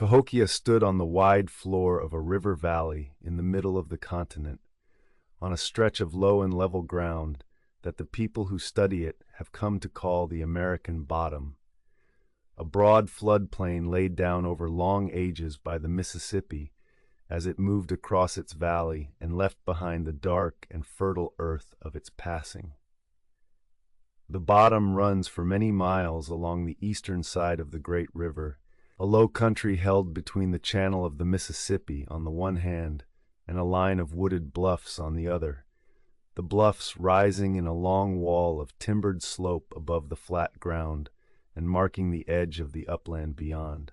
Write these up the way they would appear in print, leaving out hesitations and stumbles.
Cahokia stood on the wide floor of a river valley in the middle of the continent, on a stretch of low and level ground that the people who study it have come to call the American Bottom, a broad floodplain laid down over long ages by the Mississippi as it moved across its valley and left behind the dark and fertile earth of its passing. The bottom runs for many miles along the eastern side of the great river, a low country held between the channel of the Mississippi on the one hand and a line of wooded bluffs on the other, the bluffs rising in a long wall of timbered slope above the flat ground and marking the edge of the upland beyond.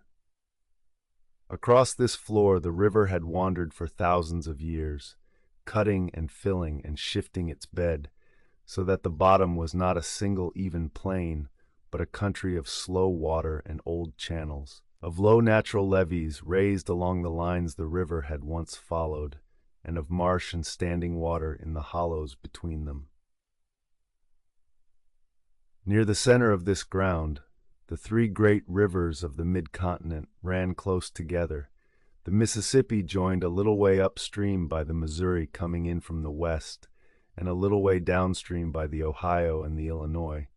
Across this floor the river had wandered for thousands of years, cutting and filling and shifting its bed, so that the bottom was not a single even plain, but a country of slow water and old channels, of low natural levees raised along the lines the river had once followed, and of marsh and standing water in the hollows between them. Near the center of this ground, the three great rivers of the mid-continent ran close together. The Mississippi joined a little way upstream by the Missouri coming in from the west, and a little way downstream by the Ohio and the Illinois,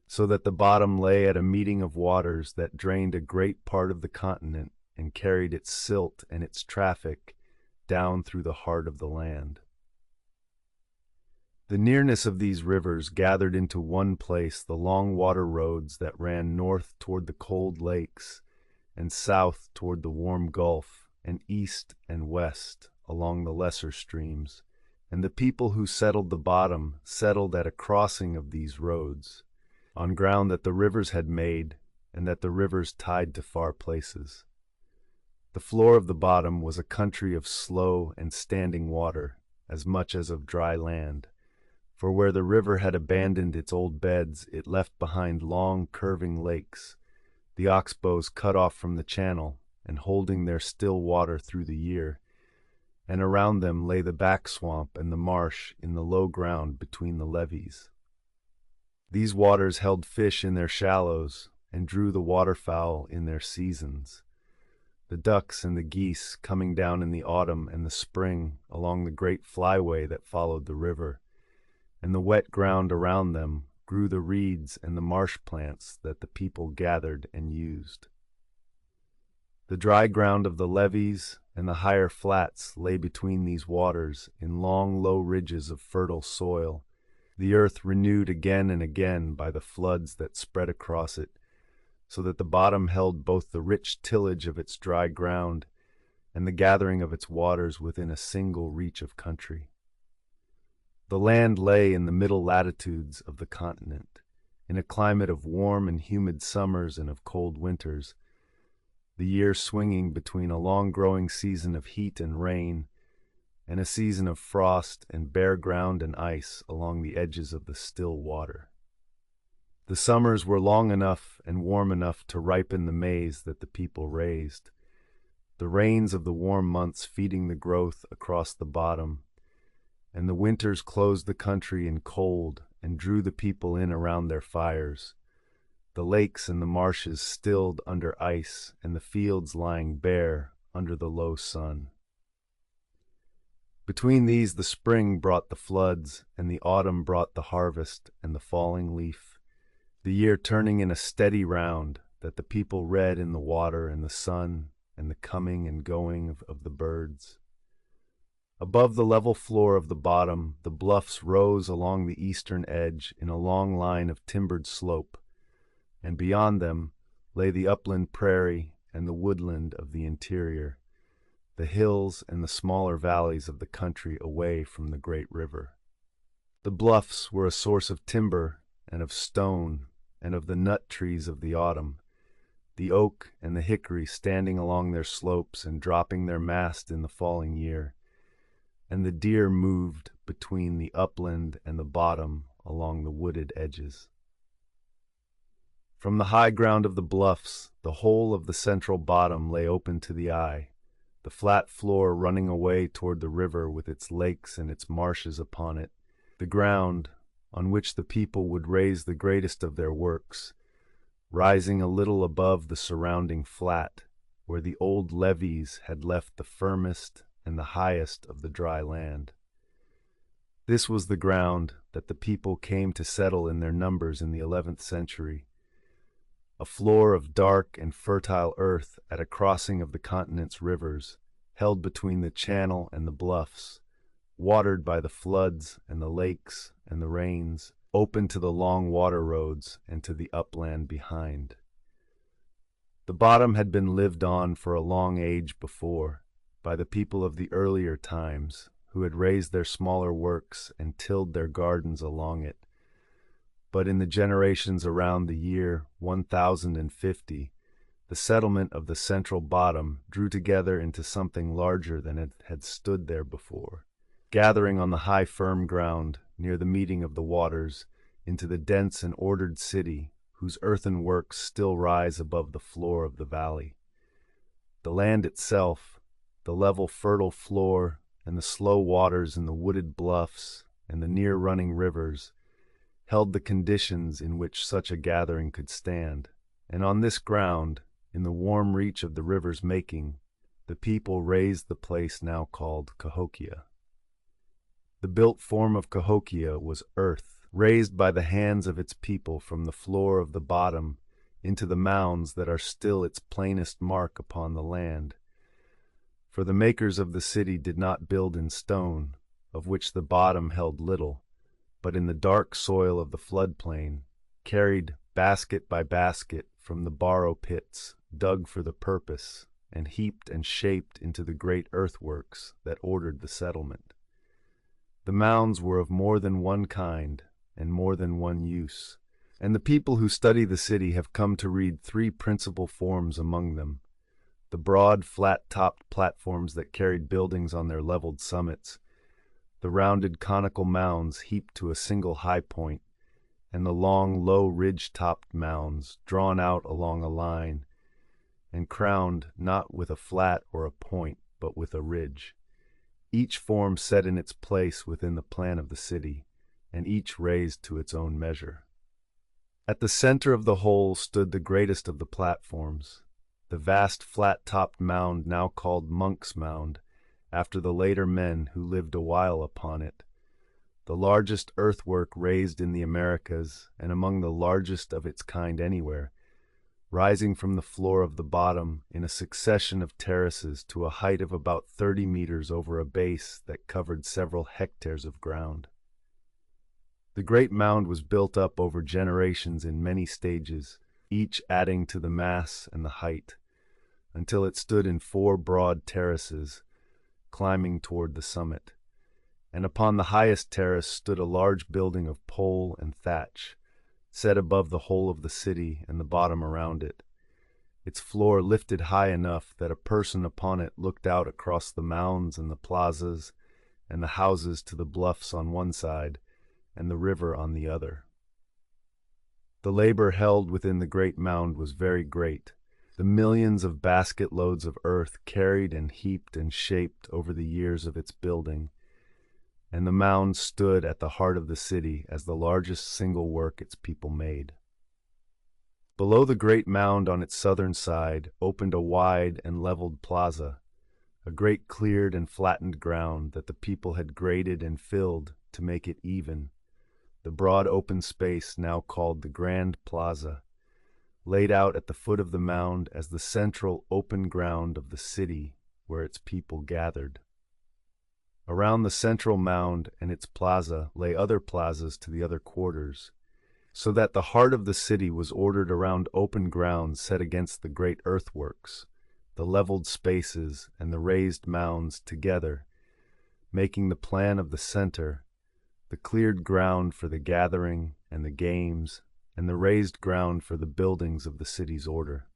so that the bottom lay at a meeting of waters that drained a great part of the continent and carried its silt and its traffic down through the heart of the land. The nearness of these rivers gathered into one place the long water roads that ran north toward the cold lakes and south toward the warm Gulf and east and west along the lesser streams, and the people who settled the bottom settled at a crossing of these roads, on ground that the rivers had made and that the rivers tied to far places. The floor of the bottom was a country of slow and standing water as much as of dry land, for where the river had abandoned its old beds it left behind long curving lakes, the oxbows cut off from the channel and holding their still water through the year, and around them lay the back swamp and the marsh in the low ground between the levees. These waters held fish in their shallows and drew the waterfowl in their seasons, the ducks and the geese coming down in the autumn and the spring along the great flyway that followed the river, and the wet ground around them grew the reeds and the marsh plants that the people gathered and used. The dry ground of the levees and the higher flats lay between these waters in long low ridges of fertile soil, the earth renewed again and again by the floods that spread across it, so that the bottom held both the rich tillage of its dry ground and the gathering of its waters within a single reach of country. The land lay in the middle latitudes of the continent, in a climate of warm and humid summers and of cold winters, the year swinging between a long growing season of heat and rain and a season of frost and bare ground and ice along the edges of the still water. The summers were long enough and warm enough to ripen the maize that the people raised, the rains of the warm months feeding the growth across the bottom, and the winters closed the country in cold and drew the people in around their fires, the lakes and the marshes stilled under ice and the fields lying bare under the low sun. Between these the spring brought the floods and the autumn brought the harvest and the falling leaf, the year turning in a steady round that the people read in the water and the sun and the coming and going of the birds. Above the level floor of the bottom, the bluffs rose along the eastern edge in a long line of timbered slope, and beyond them lay the upland prairie and the woodland of the interior, the hills and the smaller valleys of the country away from the great river. The bluffs were a source of timber and of stone and of the nut trees of the autumn, the oak and the hickory standing along their slopes and dropping their mast in the falling year, and the deer moved between the upland and the bottom along the wooded edges. From the high ground of the bluffs, the whole of the central bottom lay open to the eye, the flat floor running away toward the river with its lakes and its marshes upon it, the ground on which the people would raise the greatest of their works, rising a little above the surrounding flat where the old levees had left the firmest and the highest of the dry land. This was the ground that the people came to settle in their numbers in the 11th century, a floor of dark and fertile earth at a crossing of the continent's rivers, held between the channel and the bluffs, watered by the floods and the lakes and the rains, open to the long water roads and to the upland behind. The bottom had been lived on for a long age before, by the people of the earlier times, who had raised their smaller works and tilled their gardens along it. But in the generations around the year 1050, the settlement of the central bottom drew together into something larger than it had stood there before, gathering on the high firm ground near the meeting of the waters into the dense and ordered city whose earthen works still rise above the floor of the valley. The land itself, the level fertile floor, and the slow waters and the wooded bluffs and the near-running rivers held the conditions in which such a gathering could stand, and on this ground, in the warm reach of the river's making, the people raised the place now called Cahokia. The built form of Cahokia was earth, raised by the hands of its people from the floor of the bottom into the mounds that are still its plainest mark upon the land. For the makers of the city did not build in stone, of which the bottom held little, but in the dark soil of the floodplain, carried basket by basket from the borrow pits, dug for the purpose, and heaped and shaped into the great earthworks that ordered the settlement. The mounds were of more than one kind and more than one use, and the people who study the city have come to read three principal forms among them: the broad, flat-topped platforms that carried buildings on their leveled summits, the rounded conical mounds heaped to a single high point, and the long, low, ridge-topped mounds drawn out along a line and crowned not with a flat or a point, but with a ridge, each form set in its place within the plan of the city, and each raised to its own measure. At the center of the whole stood the greatest of the platforms, the vast flat-topped mound now called Monk's Mound, after the later men who lived a while upon it, the largest earthwork raised in the Americas and among the largest of its kind anywhere, rising from the floor of the bottom in a succession of terraces to a height of about 30 meters over a base that covered several hectares of ground. The great mound was built up over generations in many stages, each adding to the mass and the height, until it stood in 4 broad terraces, climbing toward the summit. And upon the highest terrace stood a large building of pole and thatch, set above the whole of the city and the bottom around it, its floor lifted high enough that a person upon it looked out across the mounds and the plazas and the houses to the bluffs on one side and the river on the other. The labor held within the great mound was very great, the millions of basket loads of earth carried and heaped and shaped over the years of its building, and the mound stood at the heart of the city as the largest single work its people made. Below the great mound on its southern side opened a wide and leveled plaza, a great cleared and flattened ground that the people had graded and filled to make it even, the broad open space now called the Grand Plaza, laid out at the foot of the mound as the central open ground of the city where its people gathered. Around the central mound and its plaza lay other plazas to the other quarters, so that the heart of the city was ordered around open ground set against the great earthworks, the leveled spaces and the raised mounds together, making the plan of the center, the cleared ground for the gathering and the games, and the raised ground for the buildings of the city's order.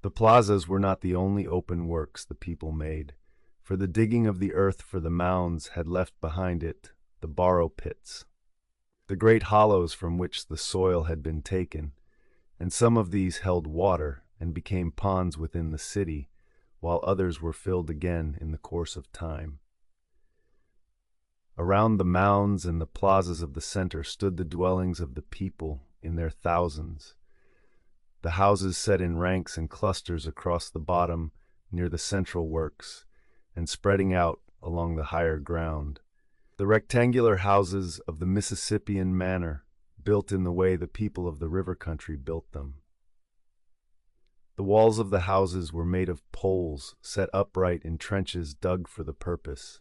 The plazas were not the only open works the people made, for the digging of the earth for the mounds had left behind it the borrow pits, the great hollows from which the soil had been taken, and some of these held water and became ponds within the city, while others were filled again in the course of time. Around the mounds and the plazas of the center stood the dwellings of the people in their thousands. the houses set in ranks and clusters across the bottom near the central works, and spreading out along the higher ground. The rectangular houses of the Mississippian manner, built in the way the people of the river country built them. The walls of the houses were made of poles set upright in trenches dug for the purpose.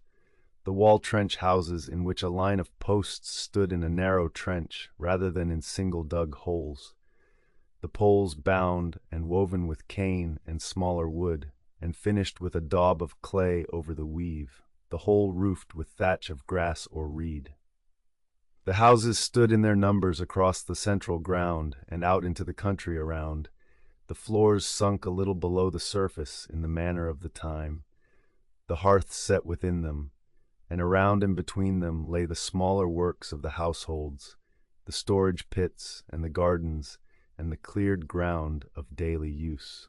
The wall trench houses in which a line of posts stood in a narrow trench rather than in single dug holes. The poles bound and woven with cane and smaller wood, and finished with a daub of clay over the weave, the whole roofed with thatch of grass or reed. The houses stood in their numbers across the central ground and out into the country around, the floors sunk a little below the surface in the manner of the time, the hearths set within them, and around and between them lay the smaller works of the households, the storage pits and the gardens, and the cleared ground of daily use.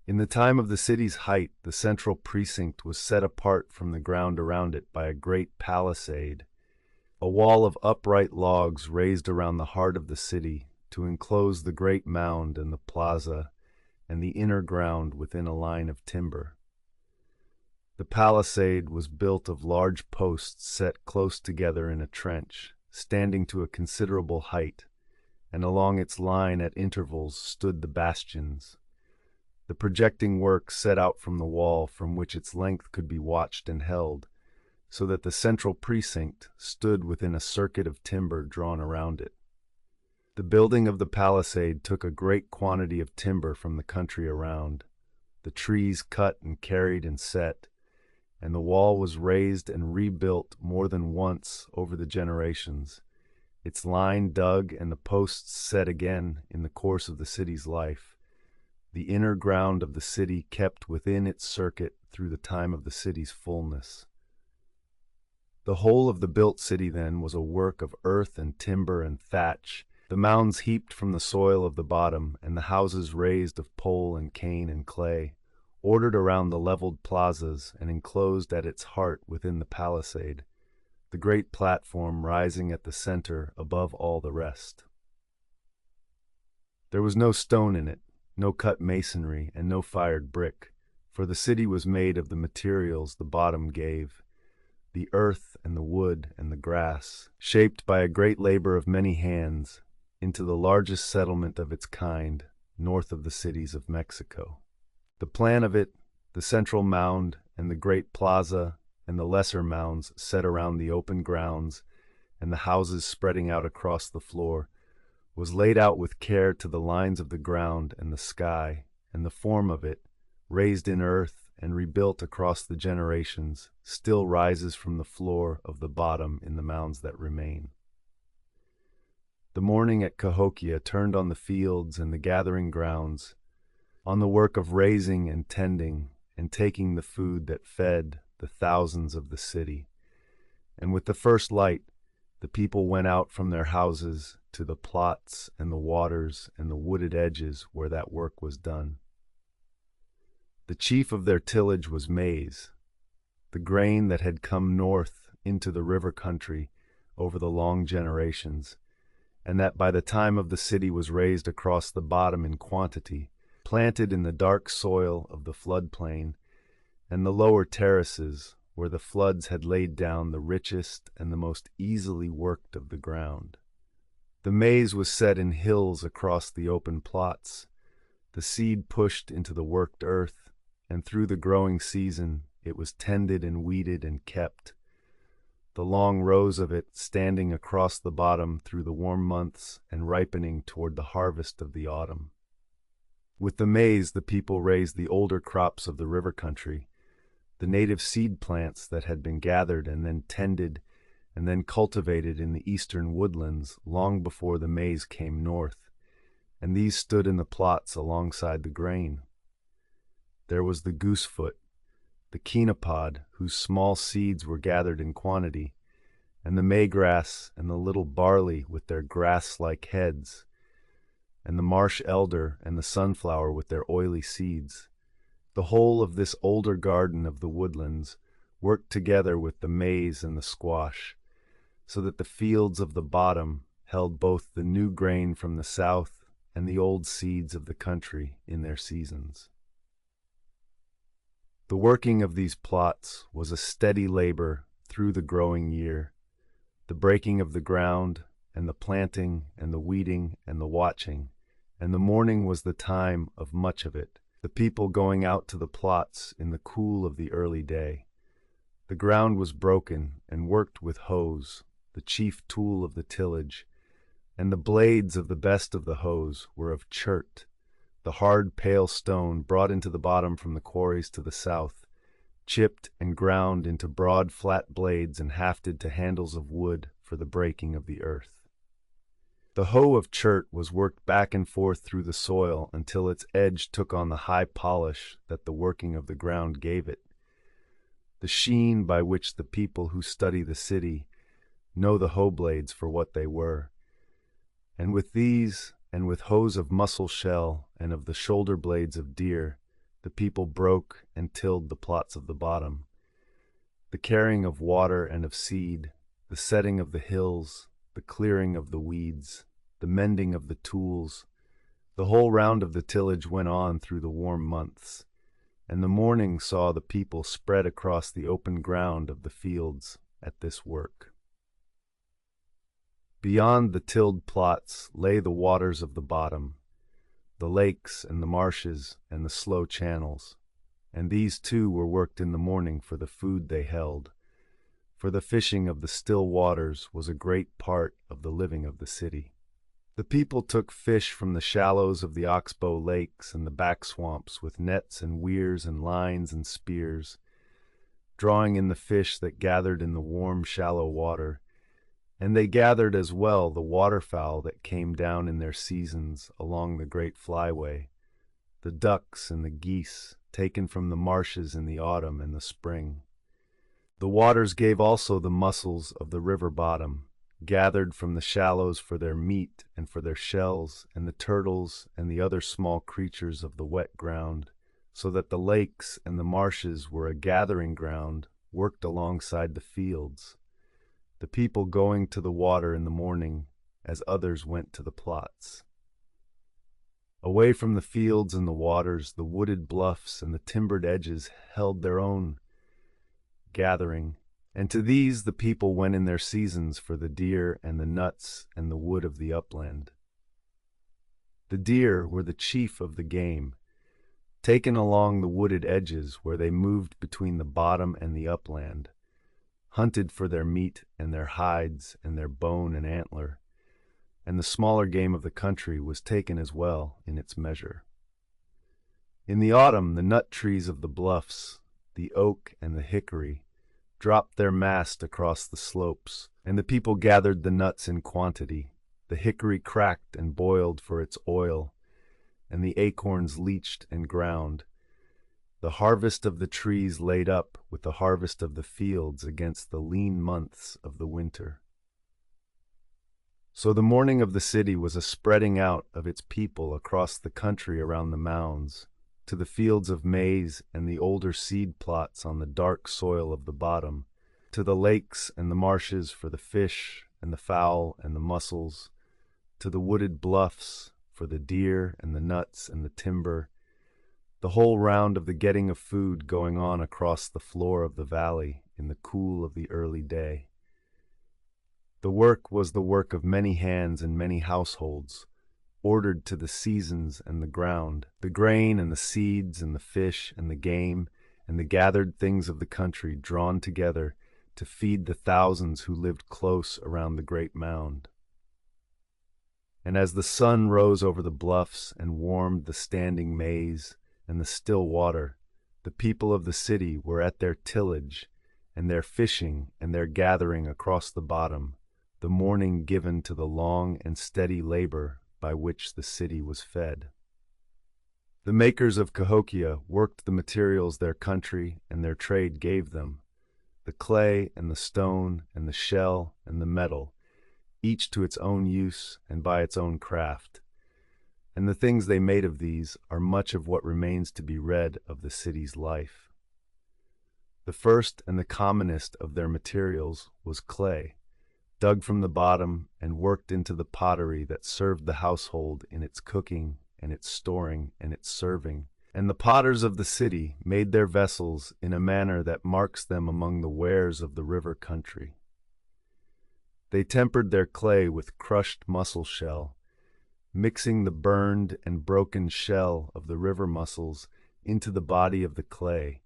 In the time of the city's height, the central precinct was set apart from the ground around it by a great palisade, a wall of upright logs raised around the heart of the city to enclose the great mound and the plaza and the inner ground within a line of timber. The palisade was built of large posts set close together in a trench, standing to a considerable height, and along its line at intervals stood the bastions. The projecting work set out from the wall from which its length could be watched and held, so that the central precinct stood within a circuit of timber drawn around it. The building of the palisade took a great quantity of timber from the country around, the trees cut and carried and set, and the wall was raised and rebuilt more than once over the generations, its line dug and the posts set again in the course of the city's life, the inner ground of the city kept within its circuit through the time of the city's fullness. The whole of the built city, then, was a work of earth and timber and thatch, the mounds heaped from the soil of the bottom, and the houses raised of pole and cane and clay, ordered around the leveled plazas and enclosed at its heart within the palisade, the great platform rising at the center above all the rest. There was no stone in it, no cut masonry, and no fired brick, for the city was made of the materials the bottom gave, the earth and the wood and the grass, shaped by a great labor of many hands, into the largest settlement of its kind north of the cities of Mexico. The plan of it, the central mound and the great plaza and the lesser mounds set around the open grounds and the houses spreading out across the floor, was laid out with care to the lines of the ground and the sky, and the form of it, raised in earth and rebuilt across the generations, still rises from the floor of the bottom in the mounds that remain. The morning at Cahokia turned on the fields and the gathering grounds, on the work of raising and tending and taking the food that fed the thousands of the city. And with the first light, the people went out from their houses to the plots and the waters and the wooded edges where that work was done. The chief of their tillage was maize, the grain that had come north into the river country over the long generations, and that by the time of the city was raised across the bottom in quantity, planted in the dark soil of the floodplain and the lower terraces where the floods had laid down the richest and the most easily worked of the ground. The maize was set in hills across the open plots, the seed pushed into the worked earth, and through the growing season it was tended and weeded and kept, the long rows of it standing across the bottom through the warm months and ripening toward the harvest of the autumn. With the maize, the people raised the older crops of the river country, the native seed plants that had been gathered and then tended and then cultivated in the eastern woodlands long before the maize came north, and these stood in the plots alongside the grain. There was the goosefoot, the quinapod, whose small seeds were gathered in quantity, and the maygrass and the little barley with their grass-like heads, and the marsh elder and the sunflower with their oily seeds. The whole of this older garden of the woodlands worked together with the maize and the squash, so that the fields of the bottom held both the new grain from the south and the old seeds of the country in their seasons. The working of these plots was a steady labor through the growing year, the breaking of the ground, and the planting, and the weeding, and the watching, and the morning was the time of much of it, the people going out to the plots in the cool of the early day. The ground was broken and worked with hoes, the chief tool of the tillage, and the blades of the best of the hoes were of chert, the hard pale stone brought into the bottom from the quarries to the south, chipped and ground into broad flat blades and hafted to handles of wood for the breaking of the earth. The hoe of chert was worked back and forth through the soil until its edge took on the high polish that the working of the ground gave it, the sheen by which the people who study the city know the hoe blades for what they were. And with these, and with hoes of mussel shell and of the shoulder blades of deer, the people broke and tilled the plots of the bottom. The carrying of water and of seed, the setting of the hills, the clearing of the weeds, the mending of the tools, the whole round of the tillage went on through the warm months, and the morning saw the people spread across the open ground of the fields at this work. Beyond the tilled plots lay the waters of the bottom, the lakes and the marshes and the slow channels, and these too were worked in the morning for the food they held, for the fishing of the still waters was a great part of the living of the city. The people took fish from the shallows of the oxbow lakes and the back swamps with nets and weirs and lines and spears, drawing in the fish that gathered in the warm shallow water, and they gathered as well the waterfowl that came down in their seasons along the great flyway, the ducks and the geese taken from the marshes in the autumn and the spring. The waters gave also the mussels of the river bottom, gathered from the shallows for their meat and for their shells, and the turtles and the other small creatures of the wet ground, so that the lakes and the marshes were a gathering ground worked alongside the fields, the people going to the water in the morning as others went to the plots. Away from the fields and the waters, the wooded bluffs and the timbered edges held their own gathering, and to these the people went in their seasons for the deer and the nuts and the wood of the upland. The deer were the chief of the game, taken along the wooded edges where they moved between the bottom and the upland, hunted for their meat and their hides and their bone and antler, and the smaller game of the country was taken as well in its measure. In the autumn the nut trees of the bluffs, the oak and the hickory, dropped their mast across the slopes, and the people gathered the nuts in quantity. The hickory cracked and boiled for its oil, and the acorns leached and ground. The harvest of the trees laid up with the harvest of the fields against the lean months of the winter. So the morning of the city was a spreading out of its people across the country around the mounds, to the fields of maize and the older seed plots on the dark soil of the bottom, to the lakes and the marshes for the fish and the fowl and the mussels, to the wooded bluffs for the deer and the nuts and the timber, the whole round of the getting of food going on across the floor of the valley in the cool of the early day. The work was the work of many hands and many households, ordered to the seasons and the ground, the grain and the seeds and the fish and the game and the gathered things of the country drawn together to feed the thousands who lived close around the great mound. And as the sun rose over the bluffs and warmed the standing maize and the still water, the people of the city were at their tillage and their fishing and their gathering across the bottom, the morning given to the long and steady labor by which the city was fed. The makers of Cahokia worked the materials their country and their trade gave them, the clay and the stone and the shell and the metal, each to its own use and by its own craft. And the things they made of these are much of what remains to be read of the city's life. The first and the commonest of their materials was clay, dug from the bottom and worked into the pottery that served the household in its cooking and its storing and its serving. And the potters of the city made their vessels in a manner that marks them among the wares of the river country. They tempered their clay with crushed mussel shell, mixing the burned and broken shell of the river mussels into the body of the clay,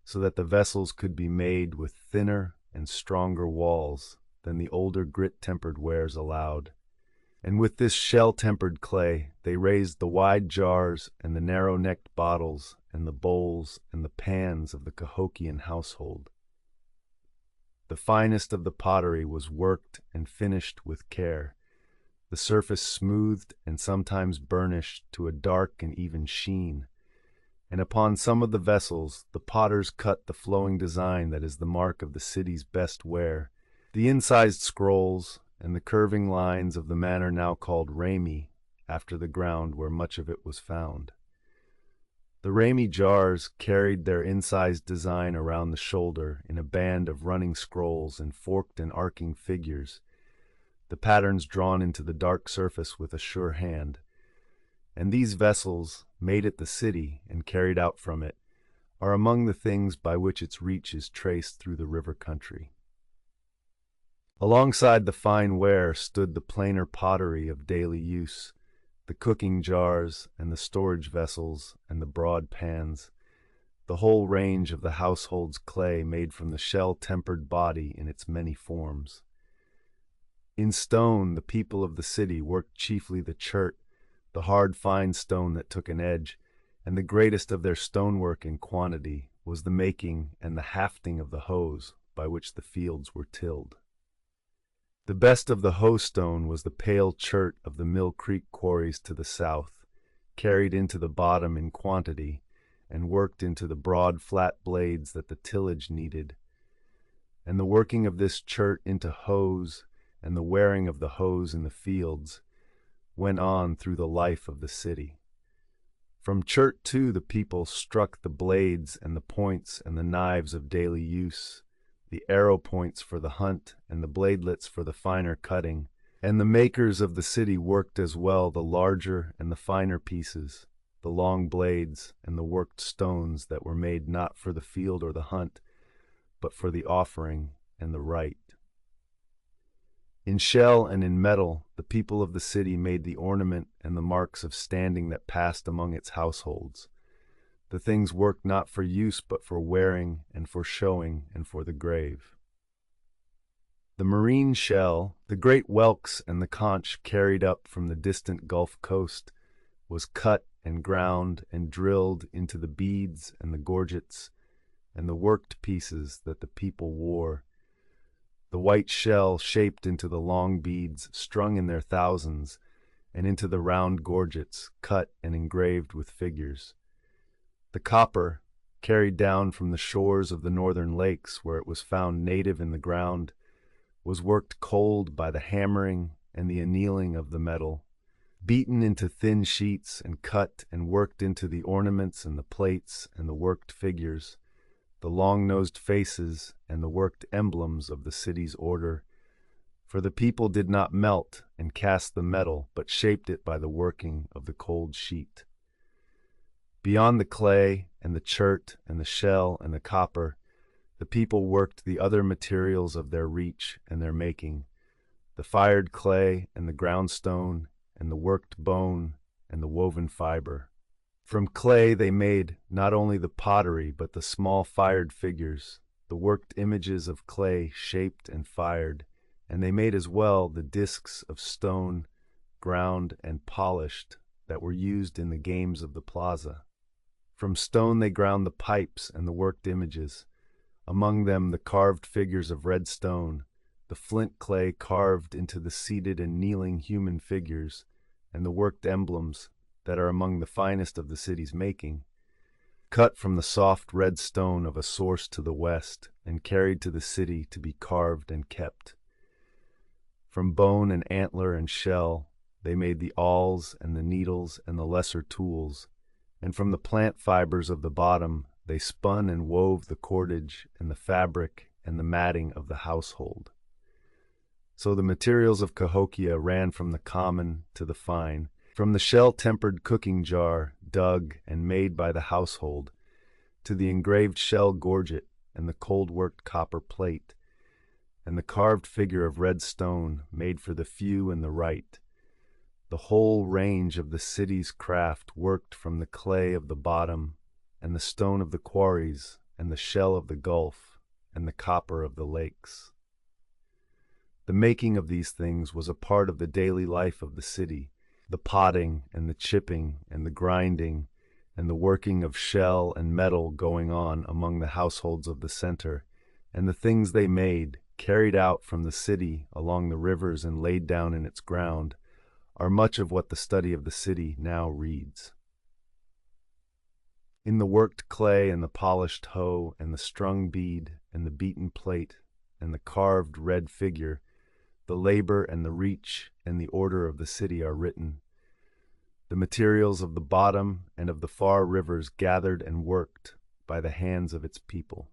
so that the vessels could be made with thinner and stronger walls than the older grit-tempered wares allowed. And with this shell-tempered clay they raised the wide jars and the narrow-necked bottles and the bowls and the pans of the Cahokian household. The finest of the pottery was worked and finished with care, the surface smoothed and sometimes burnished to a dark and even sheen. And upon some of the vessels the potters cut the flowing design that is the mark of the city's best ware, the incised scrolls and the curving lines of the manner now called rami, after the ground where much of it was found. The rami jars carried their incised design around the shoulder in a band of running scrolls and forked and arcing figures, the patterns drawn into the dark surface with a sure hand. And these vessels, made at the city and carried out from it, are among the things by which its reach is traced through the river country. Alongside the fine ware stood the plainer pottery of daily use, the cooking jars and the storage vessels and the broad pans, the whole range of the household's clay made from the shell-tempered body in its many forms. In stone, the people of the city worked chiefly the chert, the hard fine stone that took an edge, and the greatest of their stonework in quantity was the making and the hafting of the hoes by which the fields were tilled. The best of the hoe stone was the pale chert of the Mill Creek quarries to the south, carried into the bottom in quantity, and worked into the broad flat blades that the tillage needed. And the working of this chert into hoes, and the wearing of the hoes in the fields, went on through the life of the city. From chert too the people struck the blades and the points and the knives of daily use, the arrow points for the hunt and the bladelets for the finer cutting, and the makers of the city worked as well the larger and the finer pieces, the long blades and the worked stones that were made not for the field or the hunt, but for the offering and the rite. In shell and in metal the people of the city made the ornament and the marks of standing that passed among its households, the things worked not for use but for wearing and for showing and for the grave. The marine shell, the great whelks and the conch carried up from the distant Gulf Coast, was cut and ground and drilled into the beads and the gorgets and the worked pieces that the people wore, the white shell shaped into the long beads strung in their thousands, and into the round gorgets cut and engraved with figures. The copper, carried down from the shores of the northern lakes where it was found native in the ground, was worked cold by the hammering and the annealing of the metal, beaten into thin sheets and cut and worked into the ornaments and the plates and the worked figures, the long-nosed faces and the worked emblems of the city's order, for the people did not melt and cast the metal, but shaped it by the working of the cold sheet. Beyond the clay and the chert and the shell and the copper, the people worked the other materials of their reach and their making, the fired clay and the ground stone and the worked bone and the woven fiber. From clay they made not only the pottery but the small fired figures, the worked images of clay shaped and fired, and they made as well the discs of stone, ground and polished, that were used in the games of the plaza. From stone they ground the pipes and the worked images, among them the carved figures of red stone, the flint clay carved into the seated and kneeling human figures, and the worked emblems that are among the finest of the city's making, cut from the soft red stone of a source to the west and carried to the city to be carved and kept. From bone and antler and shell they made the awls and the needles and the lesser tools, and from the plant fibers of the bottom they spun and wove the cordage and the fabric and the matting of the household. So the materials of Cahokia ran from the common to the fine, from the shell-tempered cooking jar dug and made by the household, to the engraved shell gorget and the cold-worked copper plate, and the carved figure of red stone made for the few and the right. The whole range of the city's craft worked from the clay of the bottom, and the stone of the quarries, and the shell of the gulf, and the copper of the lakes. The making of these things was a part of the daily life of the city, the potting and the chipping and the grinding and the working of shell and metal going on among the households of the center, and the things they made, carried out from the city along the rivers and laid down in its ground, are much of what the study of the city now reads. In the worked clay and the polished hoe and the strung bead and the beaten plate and the carved red figure, the labor and the reach and the order of the city are written. The materials of the bottom and of the far rivers gathered and worked by the hands of its people.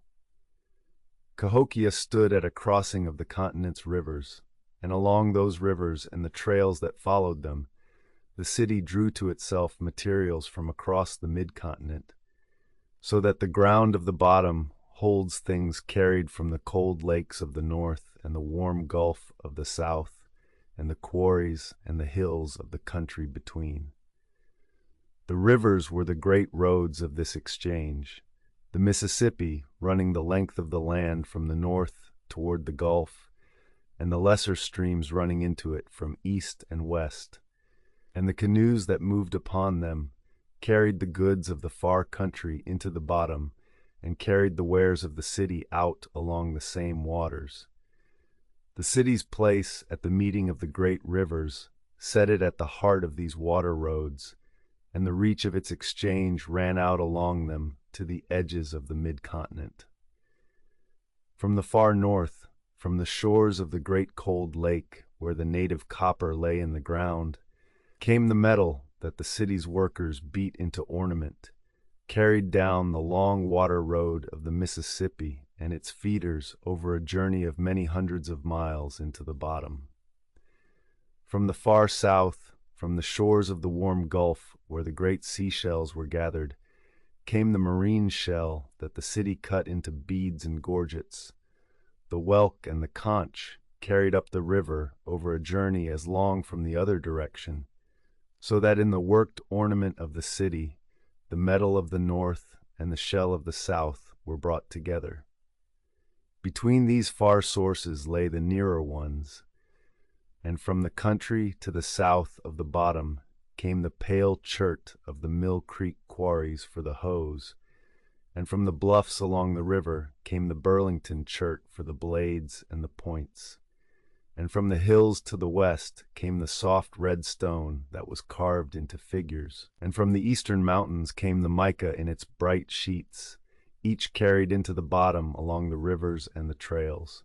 Cahokia stood at a crossing of the continent's rivers, and along those rivers and the trails that followed them, the city drew to itself materials from across the mid-continent, so that the ground of the bottom holds things carried from the cold lakes of the north and the warm gulf of the south, and the quarries and the hills of the country between. The rivers were the great roads of this exchange, the Mississippi running the length of the land from the north toward the Gulf, and the lesser streams running into it from east and west, and the canoes that moved upon them carried the goods of the far country into the bottom, and carried the wares of the city out along the same waters. The city's place at the meeting of the great rivers set it at the heart of these water roads, and the reach of its exchange ran out along them to the edges of the mid-continent. From the far north, from the shores of the great cold lake where the native copper lay in the ground, came the metal that the city's workers beat into ornament, carried down the long water road of the Mississippi and its feeders over a journey of many hundreds of miles into the bottom. From the far south, from the shores of the warm Gulf where the great seashells were gathered, came the marine shell that the city cut into beads and gorgets. The whelk and the conch carried up the river over a journey as long from the other direction, so that in the worked ornament of the city, the metal of the north and the shell of the south were brought together. Between these far sources lay the nearer ones, and from the country to the south of the bottom came the pale chert of the Mill Creek quarries for the hoes, and from the bluffs along the river came the Burlington chert for the blades and the points, and from the hills to the west came the soft red stone that was carved into figures, and from the eastern mountains came the mica in its bright sheets, each carried into the bottom along the rivers and the trails.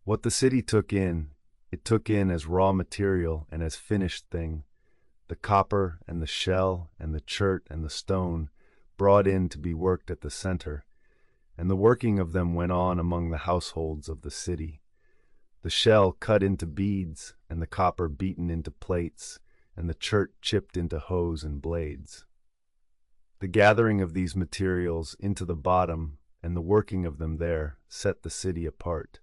What the city took in, it took in as raw material and as finished thing, the copper and the shell and the chert and the stone brought in to be worked at the center, and the working of them went on among the households of the city. The shell cut into beads, and the copper beaten into plates, and the chert chipped into hoes and blades. The gathering of these materials into the bottom and the working of them there set the city apart,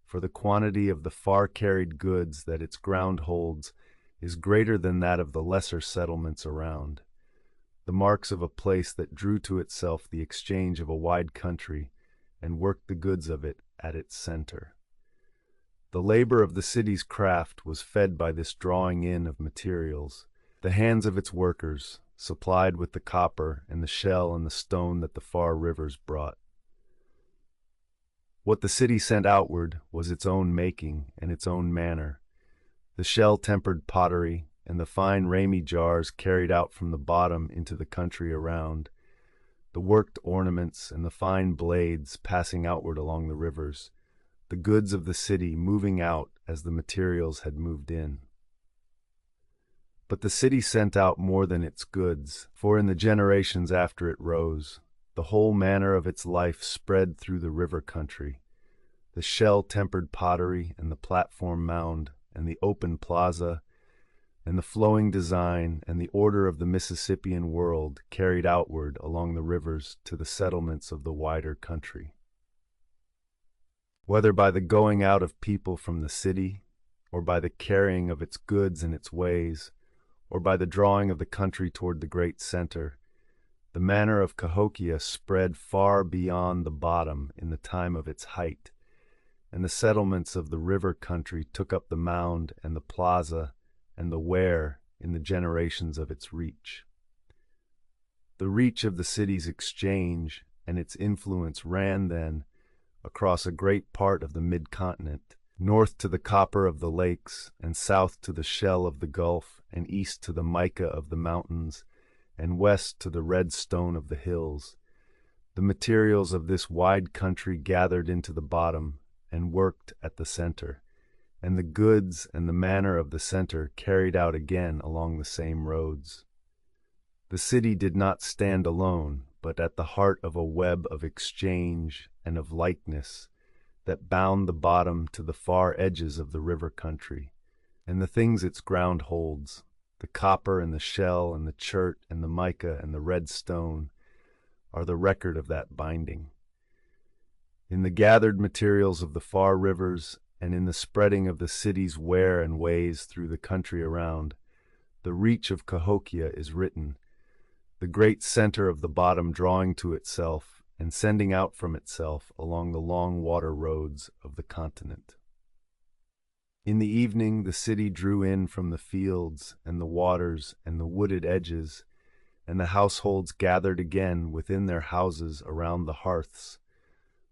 for the quantity of the far-carried goods that its ground holds is greater than that of the lesser settlements around, the marks of a place that drew to itself the exchange of a wide country and worked the goods of it at its center. The labor of the city's craft was fed by this drawing in of materials, the hands of its workers, supplied with the copper and the shell and the stone that the far rivers brought. What the city sent outward was its own making and its own manner, the shell-tempered pottery and the fine ramie jars carried out from the bottom into the country around, the worked ornaments and the fine blades passing outward along the rivers, the goods of the city moving out as the materials had moved in. But the city sent out more than its goods, for in the generations after it rose, the whole manner of its life spread through the river country. the shell-tempered pottery and the platform mound and the open plaza and the flowing design and the order of the Mississippian world carried outward along the rivers to the settlements of the wider country. Whether by the going out of people from the city, or by the carrying of its goods and its ways, or by the drawing of the country toward the great center, the manor of Cahokia spread far beyond the bottom in the time of its height, and the settlements of the river country took up the mound and the plaza and the where in the generations of its reach. The reach of the city's exchange and its influence ran then across a great part of the mid-continent, north to the copper of the lakes, and south to the shell of the Gulf, and east to the mica of the mountains, and west to the red stone of the hills. The materials of this wide country gathered into the bottom and worked at the center, and the goods and the manner of the center carried out again along the same roads. The city did not stand alone, but at the heart of a web of exchange and of likeness that bound the bottom to the far edges of the river country, and the things its ground holds, the copper and the shell and the chert and the mica and the red stone, are the record of that binding. In the gathered materials of the far rivers and in the spreading of the city's where and ways through the country around, the reach of Cahokia is written, the great center of the bottom drawing to itself and sending out from itself along the long water roads of the continent. In the evening the city drew in from the fields and the waters and the wooded edges, and the households gathered again within their houses around the hearths,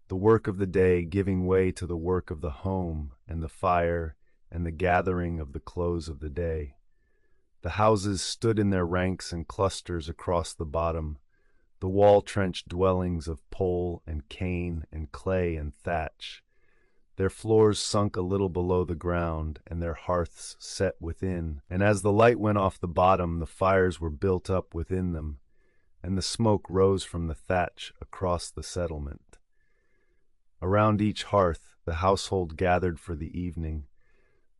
the work of the day giving way to the work of the home and the fire and the gathering of the close of the day. The houses stood in their ranks and clusters across the bottom, the wall-trenched dwellings of pole and cane and clay and thatch, their floors sunk a little below the ground and their hearths set within, and as the light went off the bottom, the fires were built up within them, and the smoke rose from the thatch across the settlement. Around each hearth the household gathered for the evening,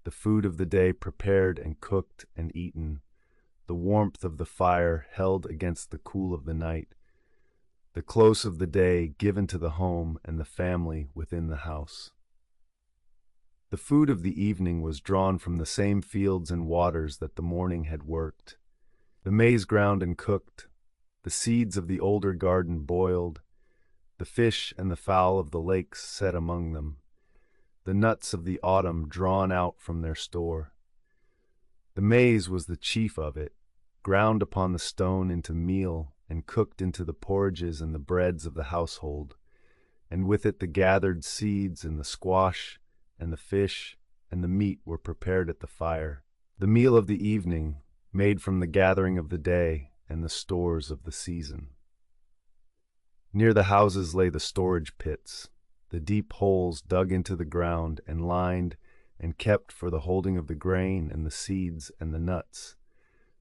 the food of the day prepared and cooked and eaten, the warmth of the fire held against the cool of the night, the close of the day given to the home and the family within the house. The food of the evening was drawn from the same fields and waters that the morning had worked. The maize ground and cooked, the seeds of the older garden boiled, the fish and the fowl of the lakes set among them, the nuts of the autumn drawn out from their store. The maize was the chief of it, ground upon the stone into meal and cooked into the porridges and the breads of the household, and with it the gathered seeds and the squash and the fish and the meat were prepared at the fire, the meal of the evening made from the gathering of the day and the stores of the season. Near the houses lay the storage pits, the deep holes dug into the ground and lined and kept for the holding of the grain and the seeds and the nuts,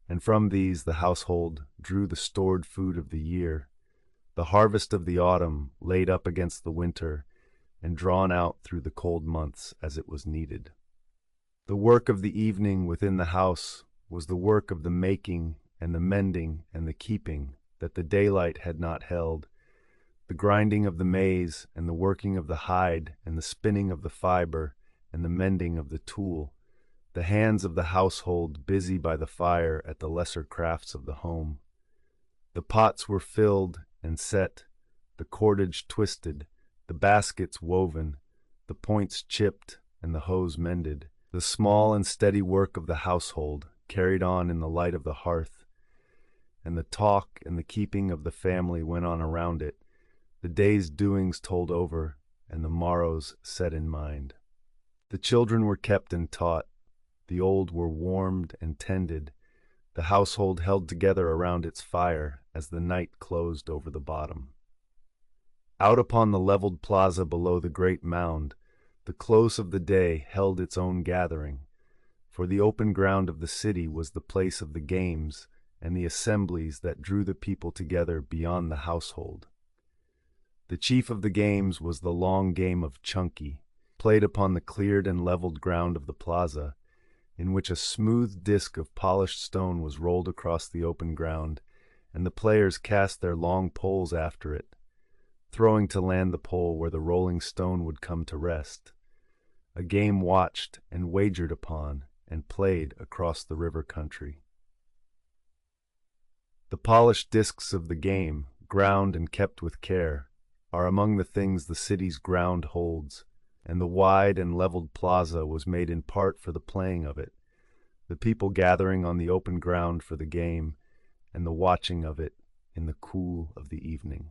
and from these the household drew the stored food of the year, the harvest of the autumn laid up against the winter and drawn out through the cold months as it was needed. The work of the evening within the house was the work of the making and the mending and the keeping that the daylight had not held, the grinding of the maize and the working of the hide and the spinning of the fiber and the mending of the tool, the hands of the household busy by the fire at the lesser crafts of the home. The pots were filled and set, the cordage twisted, the baskets woven, the points chipped and the hose mended, the small and steady work of the household carried on in the light of the hearth, and the talk and the keeping of the family went on around it, the day's doings told over and the morrow's set in mind. The children were kept and taught, the old were warmed and tended, the household held together around its fire as the night closed over the bottom. Out upon the leveled plaza below the great mound, the close of the day held its own gathering, for the open ground of the city was the place of the games and the assemblies that drew the people together beyond the household. The chief of the games was the long game of chunky, played upon the cleared and leveled ground of the plaza, in which a smooth disk of polished stone was rolled across the open ground, and the players cast their long poles after it, throwing to land the pole where the rolling stone would come to rest. A game watched and wagered upon and played across the river country. The polished discs of the game, ground and kept with care, are among the things the city's ground holds, and the wide and leveled plaza was made in part for the playing of it, the people gathering on the open ground for the game, and the watching of it in the cool of the evening.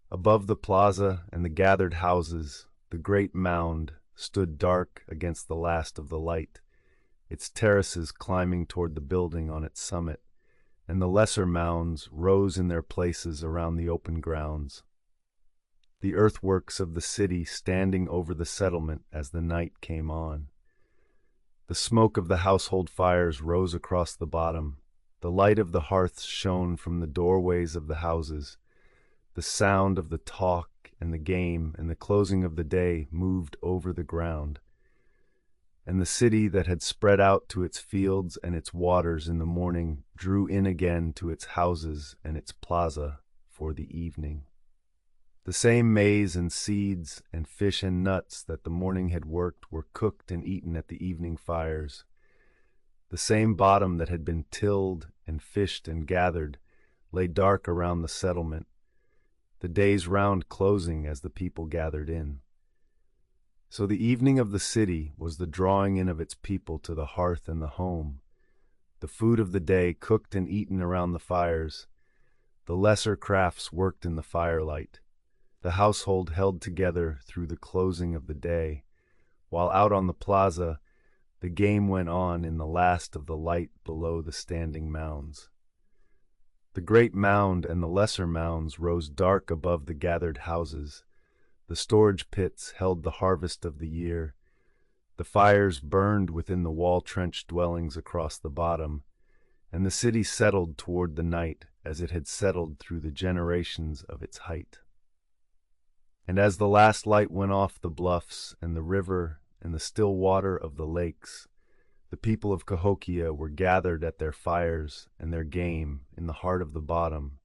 Above the plaza and the gathered houses, the great mound stood dark against the last of the light, its terraces climbing toward the building on its summit, and the lesser mounds rose in their places around the open grounds. The earthworks of the city standing over the settlement as the night came on. The smoke of the household fires rose across the bottom. The light of the hearths shone from the doorways of the houses. The sound of the talk and the game and the closing of the day moved over the ground. And the city that had spread out to its fields and its waters in the morning drew in again to its houses and its plaza for the evening. The same maize and seeds and fish and nuts that the morning had worked were cooked and eaten at the evening fires. The same bottom that had been tilled and fished and gathered lay dark around the settlement, the day's round closing as the people gathered in. So the evening of the city was the drawing in of its people to the hearth and the home, the food of the day cooked and eaten around the fires, the lesser crafts worked in the firelight, the household held together through the closing of the day, while out on the plaza the game went on in the last of the light below the standing mounds. The great mound and the lesser mounds rose dark above the gathered houses. The storage pits held the harvest of the year. The fires burned within the wall-trenched dwellings across the bottom, and the city settled toward the night as it had settled through the generations of its height. And as the last light went off the bluffs and the river and the still water of the lakes, the people of Cahokia were gathered at their fires and their game in the heart of the bottom,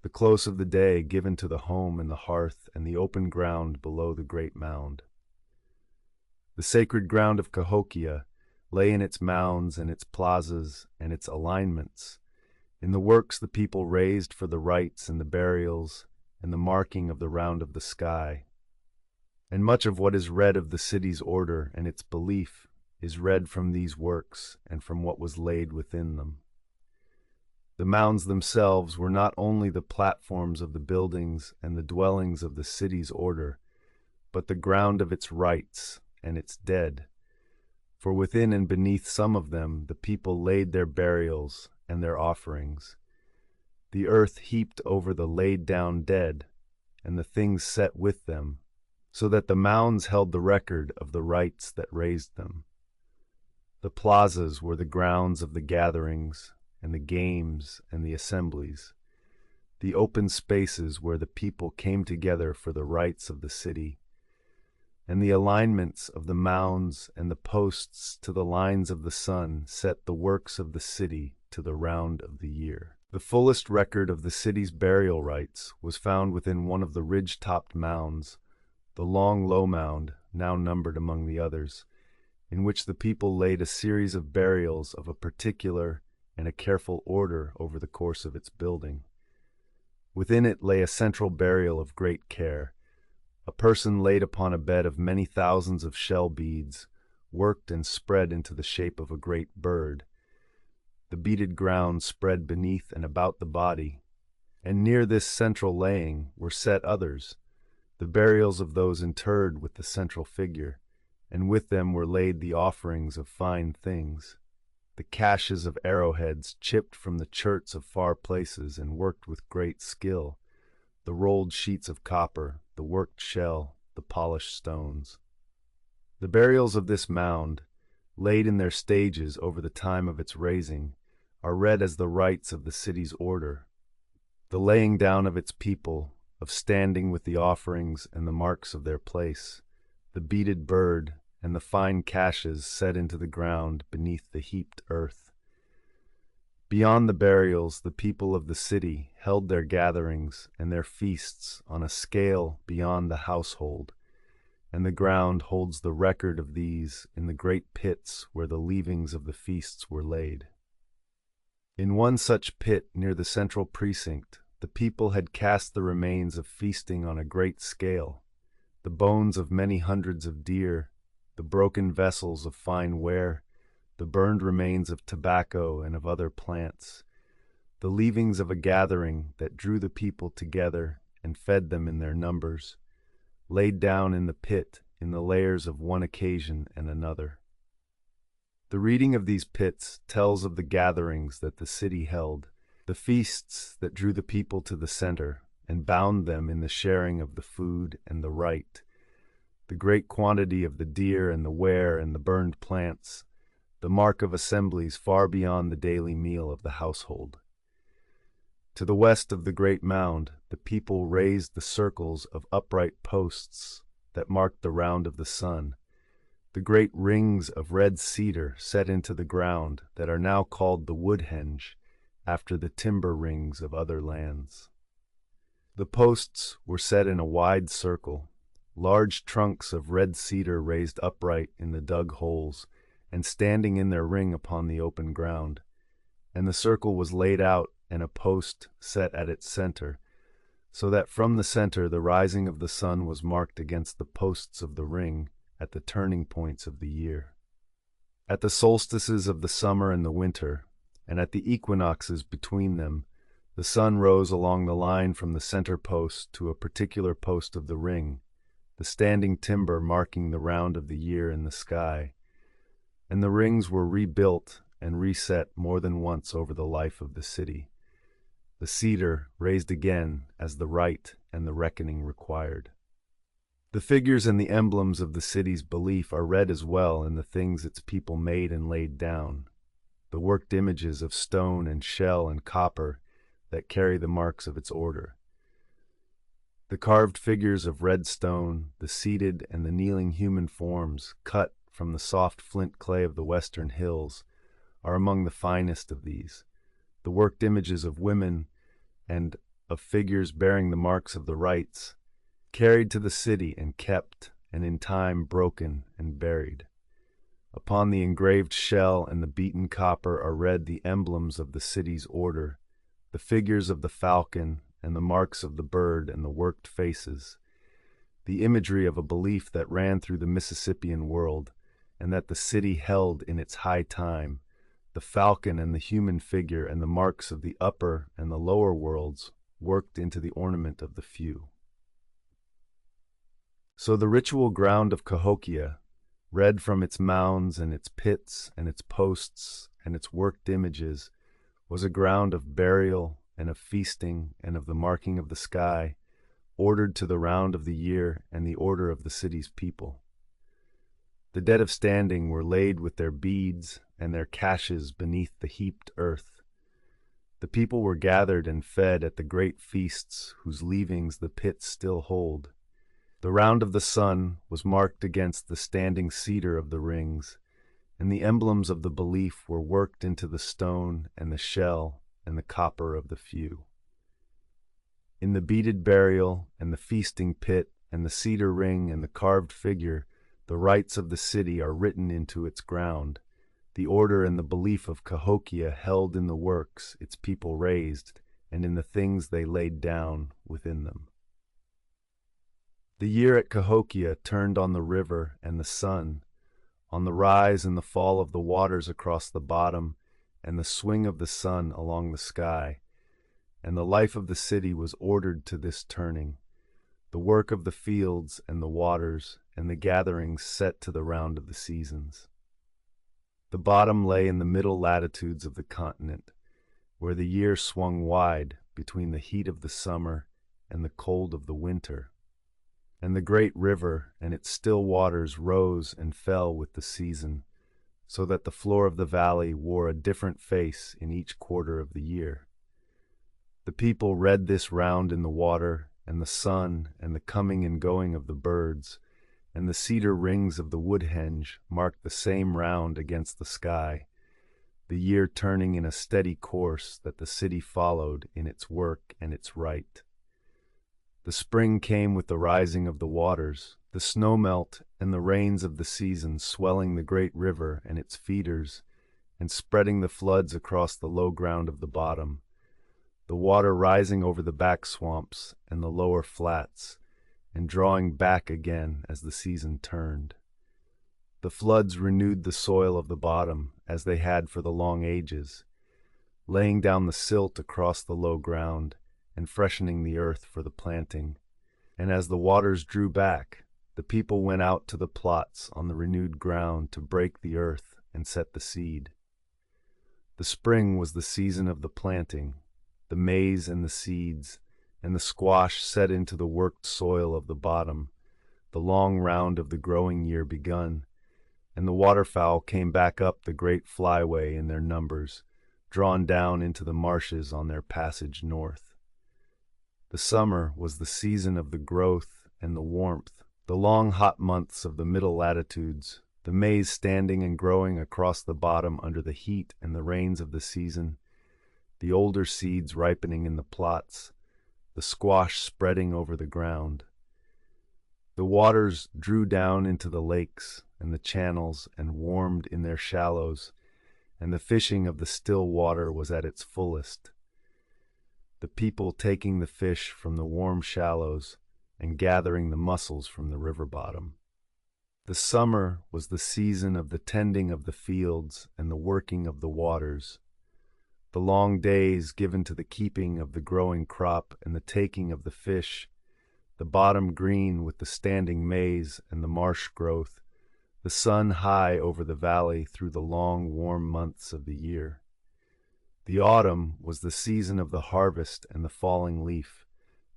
the close of the day given to the home and the hearth and the open ground below the great mound. The sacred ground of Cahokia lay in its mounds and its plazas and its alignments, in the works the people raised for the rites and the burials and the marking of the round of the sky. And much of what is read of the city's order and its belief is read from these works and from what was laid within them. The mounds themselves were not only the platforms of the buildings and the dwellings of the city's order, but the ground of its rites and its dead. For within and beneath some of them the people laid their burials and their offerings. The earth heaped over the laid down dead, and the things set with them, so that the mounds held the record of the rites that raised them. The plazas were the grounds of the gatherings, and the games and the assemblies, the open spaces where the people came together for the rites of the city, and the alignments of the mounds and the posts to the lines of the sun set the works of the city to the round of the year. The fullest record of the city's burial rites was found within one of the ridge-topped mounds, the long low mound, now numbered among the others, in which the people laid a series of burials of a particular and a careful order over the course of its building. Within it lay a central burial of great care, a person laid upon a bed of many thousands of shell beads, worked and spread into the shape of a great bird. The beaded ground spread beneath and about the body, and near this central laying were set others, the burials of those interred with the central figure, and with them were laid the offerings of fine things, the caches of arrowheads chipped from the cherts of far places and worked with great skill, the rolled sheets of copper, the worked shell, the polished stones. The burials of this mound, laid in their stages over the time of its raising, are read as the rites of the city's order, the laying down of its people, of standing with the offerings and the marks of their place, the beaded bird, and the fine caches set into the ground beneath the heaped earth. Beyond the burials, the people of the city held their gatherings and their feasts on a scale beyond the household, and the ground holds the record of these in the great pits where the leavings of the feasts were laid. In one such pit near the central precinct, the people had cast the remains of feasting on a great scale, the bones of many hundreds of deer, the broken vessels of fine ware, the burned remains of tobacco and of other plants, the leavings of a gathering that drew the people together and fed them in their numbers, laid down in the pit in the layers of one occasion and another. The reading of these pits tells of the gatherings that the city held, the feasts that drew the people to the center and bound them in the sharing of the food and the rite, the great quantity of the deer and the ware and the burned plants, the mark of assemblies far beyond the daily meal of the household. To the west of the great mound, the people raised the circles of upright posts that marked the round of the sun, the great rings of red cedar set into the ground that are now called the woodhenge, after the timber rings of other lands. The posts were set in a wide circle, large trunks of red cedar raised upright in the dug holes and standing in their ring upon the open ground, and the circle was laid out and a post set at its center, so that from the center the rising of the sun was marked against the posts of the ring at the turning points of the year. At the solstices of the summer and the winter, and at the equinoxes between them, the sun rose along the line from the center post to a particular post of the ring, the standing timber marking the round of the year in the sky, and the rings were rebuilt and reset more than once over the life of the city, the cedar raised again as the rite and the reckoning required. The figures and the emblems of the city's belief are read as well in the things its people made and laid down, the worked images of stone and shell and copper that carry the marks of its order. The carved figures of red stone, the seated and the kneeling human forms cut from the soft flint clay of the western hills, are among the finest of these. The worked images of women and of figures bearing the marks of the rites, carried to the city and kept, and in time broken and buried. Upon the engraved shell and the beaten copper are read the emblems of the city's order, the figures of the falcon and the marks of the bird and the worked faces, the imagery of a belief that ran through the Mississippian world and that the city held in its high time, the falcon and the human figure and the marks of the upper and the lower worlds worked into the ornament of the few. So the ritual ground of Cahokia, read from its mounds and its pits and its posts and its worked images, was a ground of burial and of feasting and of the marking of the sky, ordered to the round of the year and the order of the city's people. The dead of standing were laid with their beads and their caches beneath the heaped earth. The people were gathered and fed at the great feasts whose leavings the pits still hold. The round of the sun was marked against the standing cedar of the rings, and the emblems of the belief were worked into the stone and the shell and the copper of the few. In the beaded burial and the feasting pit and the cedar ring and the carved figure, the rites of the city are written into its ground, the order and the belief of Cahokia held in the works its people raised and in the things they laid down within them. The year at Cahokia turned on the river and the sun, on the rise and the fall of the waters across the bottom and the swing of the sun along the sky, and the life of the city was ordered to this turning, the work of the fields and the waters and the gatherings set to the round of the seasons. The bottom lay in the middle latitudes of the continent, where the year swung wide between the heat of the summer and the cold of the winter, and the great river and its still waters rose and fell with the season, so that the floor of the valley wore a different face in each quarter of the year. The people read this round in the water and the sun and the coming and going of the birds, and the cedar rings of the woodhenge marked the same round against the sky, the year turning in a steady course that the city followed in its work and its right. The spring came with the rising of the waters, the snowmelt and the rains of the season swelling the great river and its feeders, and spreading the floods across the low ground of the bottom, the water rising over the back swamps and the lower flats, and drawing back again as the season turned. The floods renewed the soil of the bottom, as they had for the long ages, laying down the silt across the low ground and freshening the earth for the planting. And as the waters drew back, the people went out to the plots on the renewed ground to break the earth and set the seed. The spring was the season of the planting, the maize and the seeds, and the squash set into the worked soil of the bottom, the long round of the growing year begun, and the waterfowl came back up the great flyway in their numbers, drawn down into the marshes on their passage north. The summer was the season of the growth and the warmth, the long hot months of the middle latitudes, the maize standing and growing across the bottom under the heat and the rains of the season, the older seeds ripening in the plots, the squash spreading over the ground. The waters drew down into the lakes and the channels and warmed in their shallows, and the fishing of the still water was at its fullest. The people taking the fish from the warm shallows and gathering the mussels from the river bottom. The summer was the season of the tending of the fields and the working of the waters, the long days given to the keeping of the growing crop and the taking of the fish, the bottom green with the standing maize and the marsh growth, the sun high over the valley through the long warm months of the year. The autumn was the season of the harvest and the falling leaf,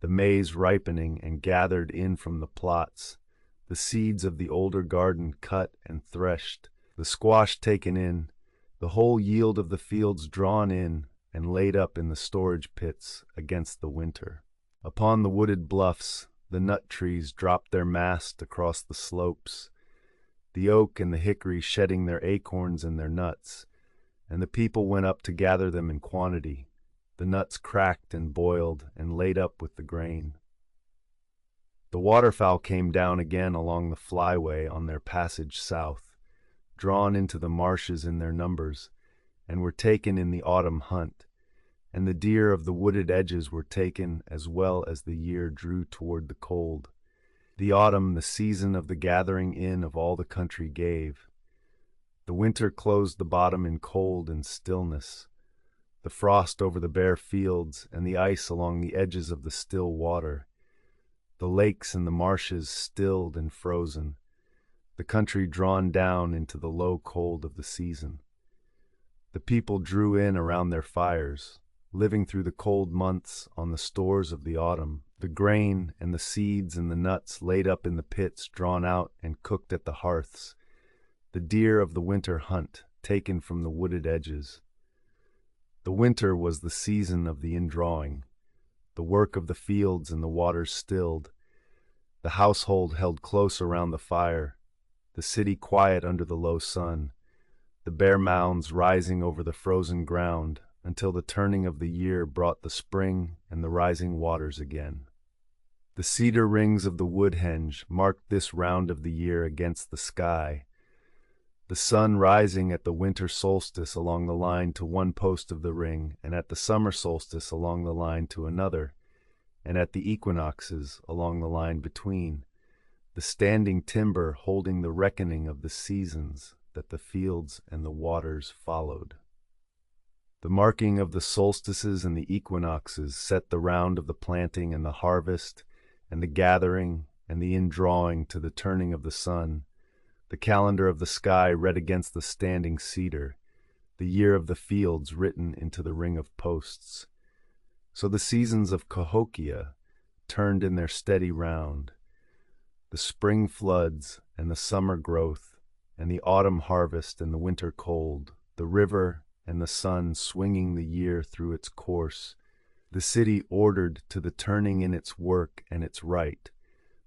the maize ripening and gathered in from the plots, the seeds of the older garden cut and threshed, the squash taken in, the whole yield of the fields drawn in and laid up in the storage pits against the winter. Upon the wooded bluffs, the nut trees dropped their mast across the slopes, the oak and the hickory shedding their acorns and their nuts, and the people went up to gather them in quantity. The nuts cracked and boiled and laid up with the grain. The waterfowl came down again along the flyway on their passage south, drawn into the marshes in their numbers, and were taken in the autumn hunt, and the deer of the wooded edges were taken as well as the year drew toward the cold. The autumn, the season of the gathering in of all the country gave. The winter closed the bottom in cold and stillness, the frost over the bare fields and the ice along the edges of the still water, the lakes and the marshes stilled and frozen, the country drawn down into the low cold of the season. The people drew in around their fires, living through the cold months on the stores of the autumn, the grain and the seeds and the nuts laid up in the pits drawn out and cooked at the hearths, the deer of the winter hunt taken from the wooded edges. The winter was the season of the indrawing, the work of the fields and the waters stilled, the household held close around the fire, the city quiet under the low sun, the bare mounds rising over the frozen ground until the turning of the year brought the spring and the rising waters again. The cedar rings of the woodhenge marked this round of the year against the sky, the sun rising at the winter solstice along the line to one post of the ring, and at the summer solstice along the line to another, and at the equinoxes along the line between, the standing timber holding the reckoning of the seasons that the fields and the waters followed. The marking of the solstices and the equinoxes set the round of the planting and the harvest and the gathering and the indrawing to the turning of the sun, the calendar of the sky read against the standing cedar, the year of the fields written into the ring of posts. So the seasons of Cahokia turned in their steady round, the spring floods and the summer growth, and the autumn harvest and the winter cold, the river and the sun swinging the year through its course, the city ordered to the turning in its work and its right,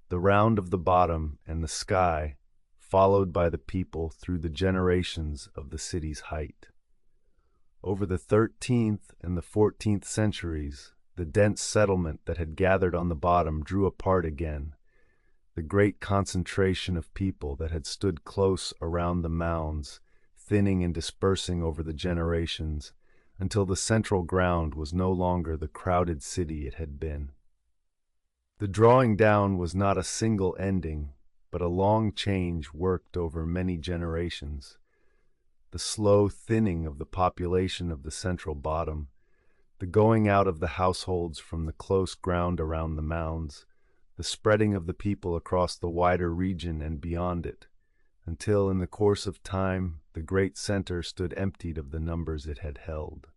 the round of the bottom and the sky, followed by the people through the generations of the city's height. Over the 13th and the 14th centuries, the dense settlement that had gathered on the bottom drew apart again. The great concentration of people that had stood close around the mounds, thinning and dispersing over the generations, until the central ground was no longer the crowded city it had been. The drawing down was not a single ending, but a long change worked over many generations. The slow thinning of the population of the central bottom, the going out of the households from the close ground around the mounds, the spreading of the people across the wider region and beyond it, until in the course of time the great center stood emptied of the numbers it had held.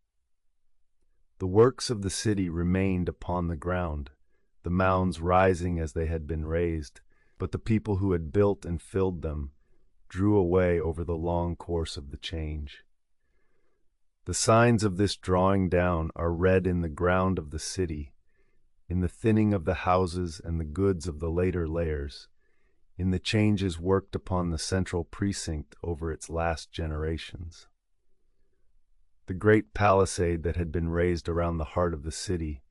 The works of the city remained upon the ground, the mounds rising as they had been raised, but the people who had built and filled them drew away over the long course of the change. The signs of this drawing down are read in the ground of the city, in the thinning of the houses and the goods of the later layers, in the changes worked upon the central precinct over its last generations. The great palisade that had been raised around the heart of the city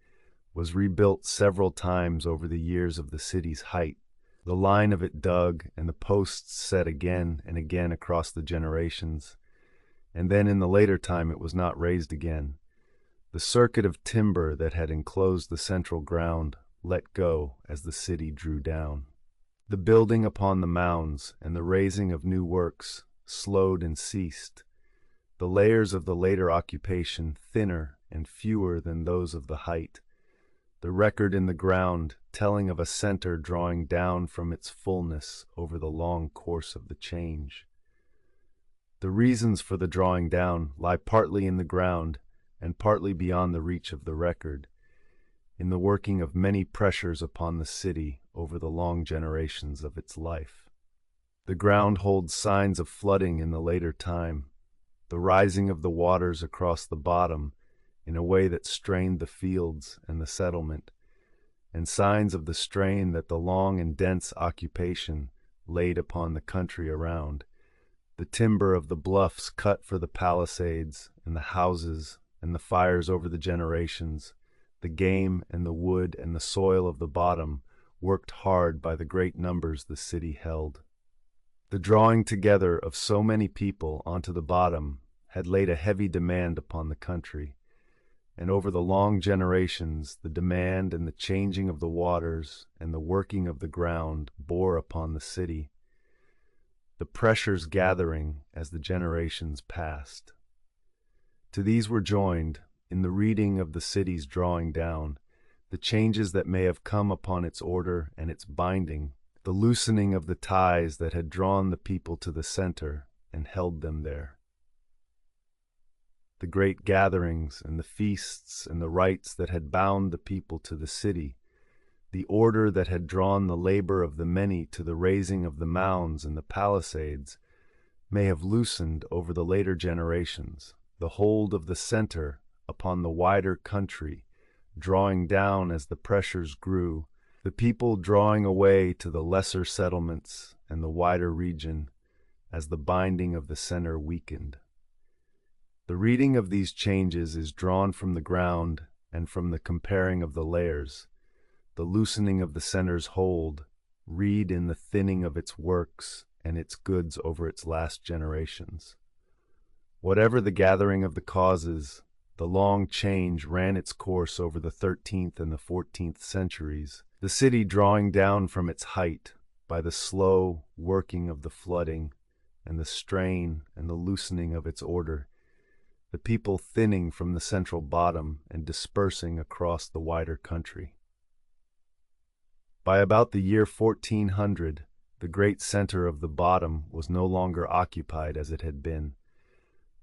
was rebuilt several times over the years of the city's height, the line of it dug and the posts set again and again across the generations, and then in the later time it was not raised again. The circuit of timber that had enclosed the central ground let go as the city drew down. The building upon the mounds and the raising of new works slowed and ceased, the layers of the later occupation thinner and fewer than those of the height, the record in the ground telling of a center drawing down from its fullness over the long course of the change. The reasons for the drawing down lie partly in the ground and partly beyond the reach of the record, in the working of many pressures upon the city over the long generations of its life. The ground holds signs of flooding in the later time, the rising of the waters across the bottom in a way that strained the fields and the settlement, and signs of the strain that the long and dense occupation laid upon the country around, the timber of the bluffs cut for the palisades and the houses and the fires over the generations, the game and the wood and the soil of the bottom worked hard by the great numbers the city held. The drawing together of so many people onto the bottom had laid a heavy demand upon the country, and over the long generations the demand and the changing of the waters and the working of the ground bore upon the city, the pressures gathering as the generations passed. To these were joined, in the reading of the city's drawing down, the changes that may have come upon its order and its binding, the loosening of the ties that had drawn the people to the center and held them there. The great gatherings and the feasts and the rites that had bound the people to the city, the order that had drawn the labor of the many to the raising of the mounds and the palisades, may have loosened over the later generations the hold of the center upon the wider country, drawing down as the pressures grew, the people drawing away to the lesser settlements and the wider region as the binding of the center weakened. The reading of these changes is drawn from the ground and from the comparing of the layers, the loosening of the center's hold, read in the thinning of its works and its goods over its last generations. Whatever the gathering of the causes, the long change ran its course over the 13th and the 14th centuries, the city drawing down from its height by the slow working of the flooding and the strain and the loosening of its order, the people thinning from the central bottom and dispersing across the wider country. By about the year 1400, the great center of the bottom was no longer occupied as it had been.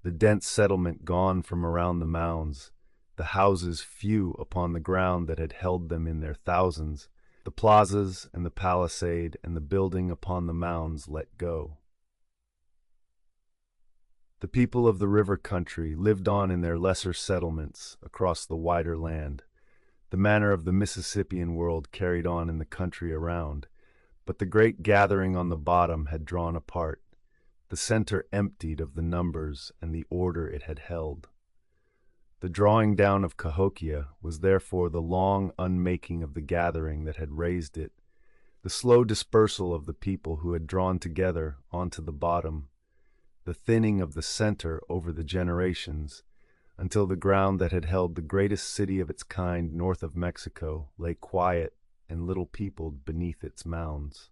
The dense settlement gone from around the mounds, the houses few upon the ground that had held them in their thousands, the plazas and the palisade and the building upon the mounds let go. The people of the river country lived on in their lesser settlements across the wider land, the manner of the Mississippian world carried on in the country around, But the great gathering on the bottom had drawn apart. The center emptied of the numbers and the order it had held. The drawing down of Cahokia was therefore the long unmaking of the gathering that had raised it, the slow dispersal of the people who had drawn together onto the bottom, the thinning of the center over the generations, until the ground that had held the greatest city of its kind north of Mexico lay quiet and little peopled beneath its mounds.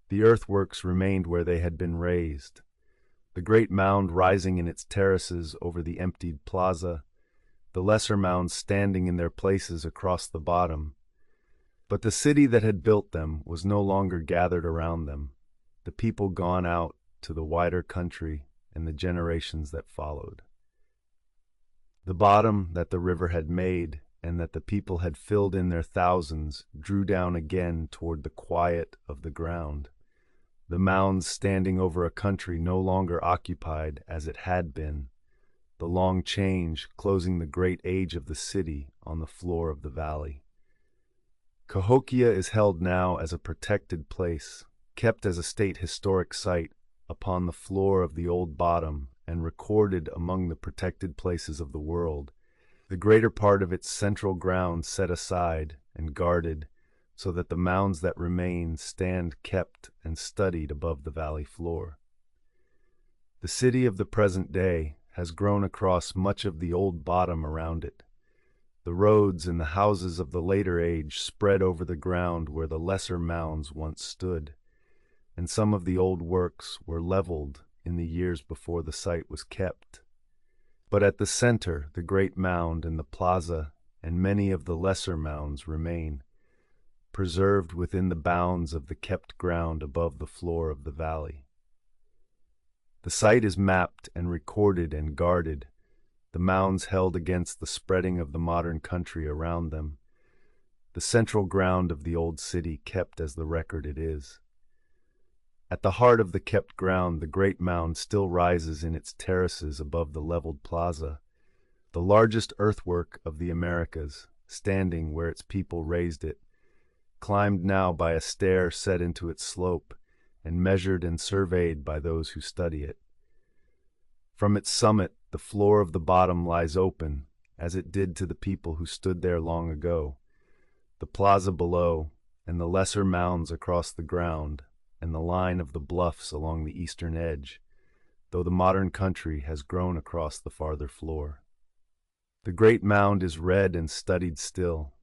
The earthworks remained where they had been raised, the great mound rising in its terraces over the emptied plaza, the lesser mounds standing in their places across the bottom. But the city that had built them was no longer gathered around them, the people gone out to the wider country and the generations that followed. The bottom that the river had made and that the people had filled in their thousands drew down again toward the quiet of the ground, the mounds standing over a country no longer occupied as it had been, the long change closing the great age of the city on the floor of the valley. Cahokia is held now as a protected place, kept as a state historic site upon the floor of the old bottom and recorded among the protected places of the world, the greater part of its central ground set aside and guarded so that the mounds that remain stand kept and studied above the valley floor. The city of the present day has grown across much of the old bottom around it. The roads and the houses of the later age spread over the ground where the lesser mounds once stood, and some of the old works were leveled in the years before the site was kept. But at the center, the great mound and the plaza and many of the lesser mounds remain, preserved within the bounds of the kept ground above the floor of the valley. The site is mapped and recorded and guarded, the mounds held against the spreading of the modern country around them, the central ground of the old city kept as the record it is. At the heart of the kept ground, the great mound still rises in its terraces above the leveled plaza, the largest earthwork of the Americas, standing where its people raised it, climbed now by a stair set into its slope, and measured and surveyed by those who study it. From its summit, the floor of the bottom lies open, as it did to the people who stood there long ago, the plaza below, and the lesser mounds across the ground, and the line of the bluffs along the eastern edge, though the modern country has grown across the farther floor. The great mound is read and studied still,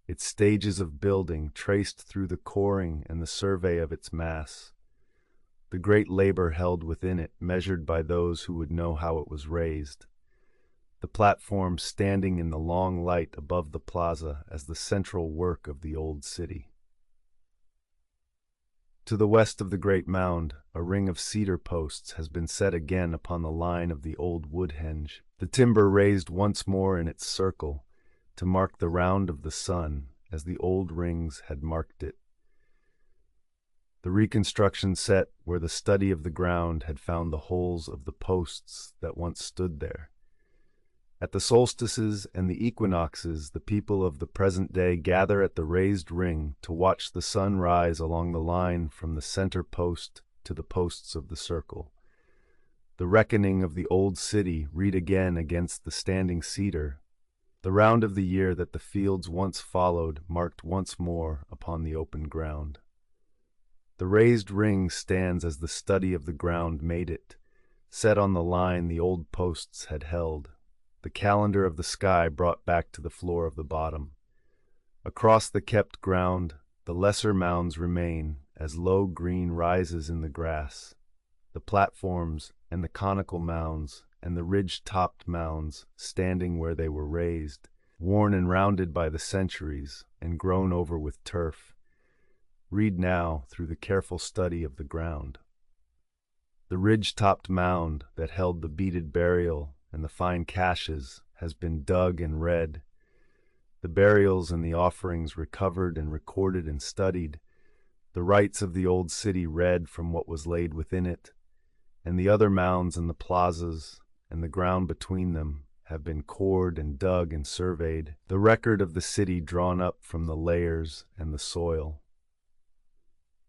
its stages of building traced through the coring and the survey of its mass, the great labor held within it measured by those who would know how it was raised, the platform standing in the long light above the plaza as the central work of the old city. To the west of the great mound, a ring of cedar posts has been set again upon the line of the old wood henge, the timber raised once more in its circle, to mark the round of the sun as the old rings had marked it. The reconstruction set where the study of the ground had found the holes of the posts that once stood there. At the solstices and the equinoxes, the people of the present day gather at the raised ring to watch the sun rise along the line from the center post to the posts of the circle. The reckoning of the old city read again against the standing cedar, the round of the year that the fields once followed marked once more upon the open ground. The raised ring stands as the study of the ground made it, set on the line the old posts had held, the calendar of the sky brought back to the floor of the bottom. Across the kept ground, the lesser mounds remain as low green rises in the grass, the platforms and the conical mounds and the ridge-topped mounds standing where they were raised, worn and rounded by the centuries and grown over with turf, read now through the careful study of the ground. The ridge-topped mound that held the beaded burial and the fine caches has been dug and read, the burials and the offerings recovered and recorded and studied, the rites of the old city read from what was laid within it, and the other mounds and the plazas and the ground between them have been cored and dug and surveyed, the record of the city drawn up from the layers and the soil.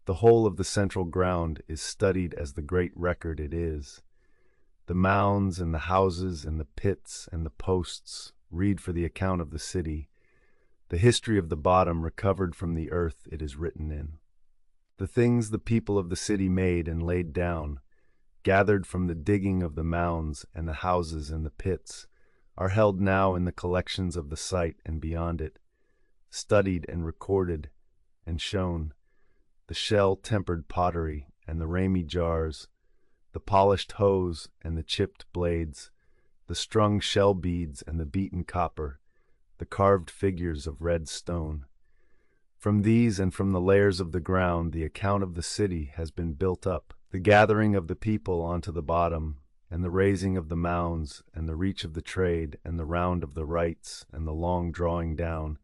The whole of the central ground is studied as the great record it is. The mounds and the houses and the pits and the posts read for the account of the city, the history of the bottom recovered from the earth it is written in. The things the people of the city made and laid down, gathered from the digging of the mounds and the houses and the pits, are held now in the collections of the site and beyond it, studied and recorded and shown, the shell-tempered pottery and the ramy jars, the polished hoes and the chipped blades, the strung shell beads and the beaten copper, the carved figures of red stone. From these and from the layers of the ground the account of the city has been built up, the gathering of the people onto the bottom, and the raising of the mounds, and the reach of the trade, and the round of the rights, and the long drawing down,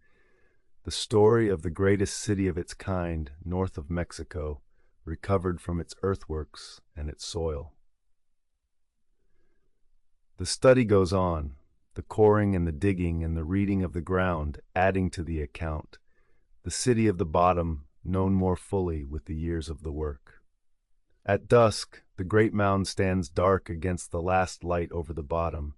the story of the greatest city of its kind north of Mexico, recovered from its earthworks and its soil. The study goes on, the coring and the digging and the reading of the ground adding to the account, the city of the bottom known more fully with the years of the work. At dusk, the great mound stands dark against the last light over the bottom,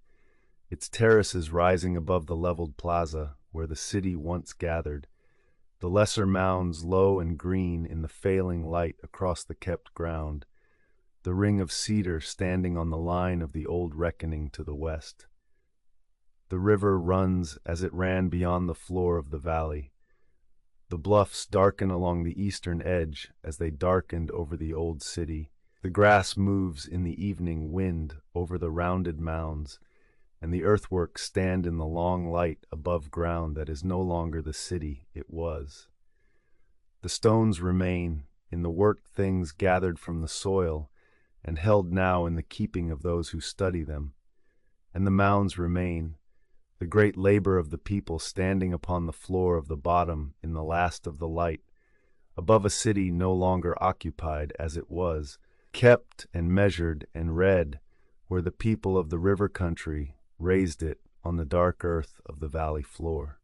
its terraces rising above the leveled plaza where the city once gathered, the lesser mounds low and green in the failing light across the kept ground, the ring of cedar standing on the line of the old reckoning to the west. The river runs as it ran beyond the floor of the valley. The bluffs darken along the eastern edge as they darkened over the old city. The grass moves in the evening wind over the rounded mounds, and the earthworks stand in the long light above ground that is no longer the city it was. The stones remain in the worked things gathered from the soil and held now in the keeping of those who study them, and the mounds remain, the great labor of the people standing upon the floor of the bottom in the last of the light, above a city no longer occupied as it was, kept and measured and read where the people of the river country raised it on the dark earth of the valley floor.